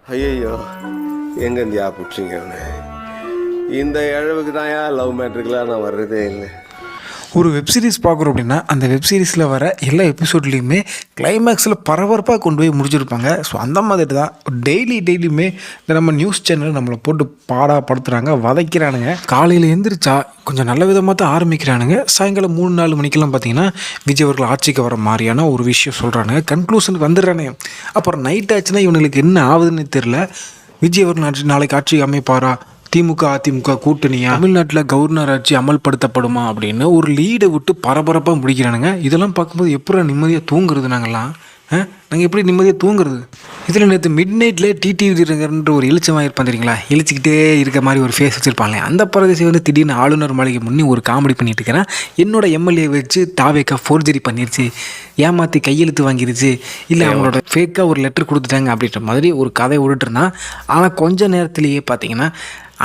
ஐயோ எங்கேருந்தியா பிடிச்சிங்க அவனை? இந்த இழவுக்கு தான் லவ் மேட்ருக்கெலாம் நான் வர்றதே இல்லை. ஒரு வெப்சீரிஸ் பார்க்குறோம் அப்படின்னா அந்த வெப்சீரிஸில் வர எல்லா எபிசோட்லேயுமே கிளைமேக்ஸில் பரபரப்பாக கொண்டு போய் முடிச்சிருப்பாங்க. ஸோ அந்த மாதிரி தான் டெய்லியுமே இந்த நம்ம நியூஸ் சேனல் நம்மளை போட்டு பாடாப்படுத்துகிறாங்க, வதைக்கிறானுங்க. காலையில் எழுந்திரிச்சா கொஞ்சம் நல்ல விதமாக தான் ஆரம்பிக்கிறானுங்க. சாயங்காலம் 3-4 மணிக்கெல்லாம் பார்த்தீங்கன்னா விஜய் அவர்கள் ஆட்சிக்கு வர மாதிரியான ஒரு விஷயம் சொல்கிறானுங்க, கன்க்ளூஷனுக்கு வந்துடுறானுங்க. அப்புறம் நைட் ஆச்சுன்னா இவனுங்களுக்கு என்ன ஆகுதுன்னு தெரில. விஜய் அவர்கள் நாளைக்கு ஆட்சி அமைப்பாரா, திமுக அதிமுக கூட்டணியா, தமிழ்நாட்டில் கவர்னர் ஆட்சி அமல்படுத்தப்படுமா அப்படின்னு ஒரு லீடை விட்டு பரபரப்பாக முடிக்கிறானுங்க. இதெல்லாம் பார்க்கும்போது எப்படி நிம்மதியாக தூங்குறது? நாங்கள் எப்படி நிம்மதியாக தூங்குறது? இதில் நேற்று மிட் நைட்டில் டிடிவி தினகரன்ற ஒரு இழிச்சமாக இருப்பான் தெரியுங்களா, இழிச்சிக்கிட்டே இருக்க மாதிரி ஒரு ஃபேஸ் வச்சுருப்பாங்க. அந்த பிரதேசம் வந்து திடீர்னு ஆளுநர் மாளிகை முன்னே ஒரு காமெடி பண்ணிட்டு இருக்கிறேன். என்னோட எம்எல்ஏ வச்சு தாவேக்கா ஃபோர்ஜரி பண்ணிருச்சு, ஏமாற்றி கையெழுத்து வாங்கிருச்சு, இல்லை அவங்களோட ஃபேக்காக ஒரு லெட்டர் கொடுத்துட்டாங்க அப்படின்ற மாதிரி ஒரு கதை விட்டுட்டுருந்தான். ஆனால் கொஞ்ச நேரத்திலேயே பார்த்தீங்கன்னா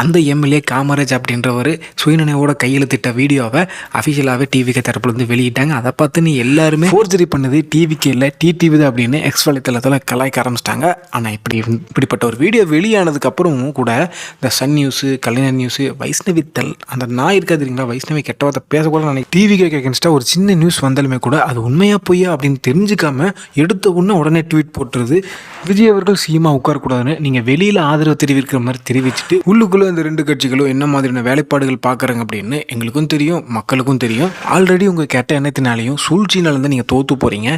அந்த எம்எல்ஏ காமராஜ் அப்படின்றவர் சுயநினைவோட கையெழுத்திட்ட வீடியோவை அஃபிஷியலாகவே டிவிக்கு தரப்புலேருந்து வெளியிட்டாங்க. அதை பார்த்து நீ எல்லாருமே ஃபோர்ஜரி பண்ணது டிவிக்கு இல்லை டிடிவி தான் அப்படின்னு எக்ஸ் வலைத்தளத்தில் கலாய்க்க ஆரம்பிச்சிட்டாங்க. ஆனால் இப்படிப்பட்ட ஒரு வீடியோ வெளியானதுக்கப்புறமும் கூட இந்த சன் நியூஸு, கலைஞர் நியூஸு, வைஷ்ணவி தல் அந்த நான் இருக்காது இல்லைங்களா, வைஷ்ணவி கெட்டவாத பேசக்கூட நான் டிவிக்கு அகேன்ஸ்டாக ஒரு சின்ன நியூஸ் வந்தாலுமே கூட அது உண்மையாக பொய்யா அப்படின்னு தெரிஞ்சுக்காம எடுத்த உடனே ட்வீட் போட்டுருது. விஜய் அவர்கள் சீமா உட்காரக்கூடாதுன்னு நீங்கள் வெளியில் ஆதரவு தெரிவிக்கிற மாதிரி தெரிவிச்சுட்டு உள்ளுக்குள்ளே இந்த ரெண்டு கட்சிகளும் என்ன மாதிரியான வேலைப்பாடுகள் பார்க்குறாங்க அப்படின்னு எங்களுக்கும் தெரியும், மக்களுக்கும் தெரியும். ஆல்ரெடி உங்கள் கெட்ட எண்ணத்தினாலையும் சூழ்ச்சினாலேருந்து நீங்கள் தோற்று போகிறீங்க.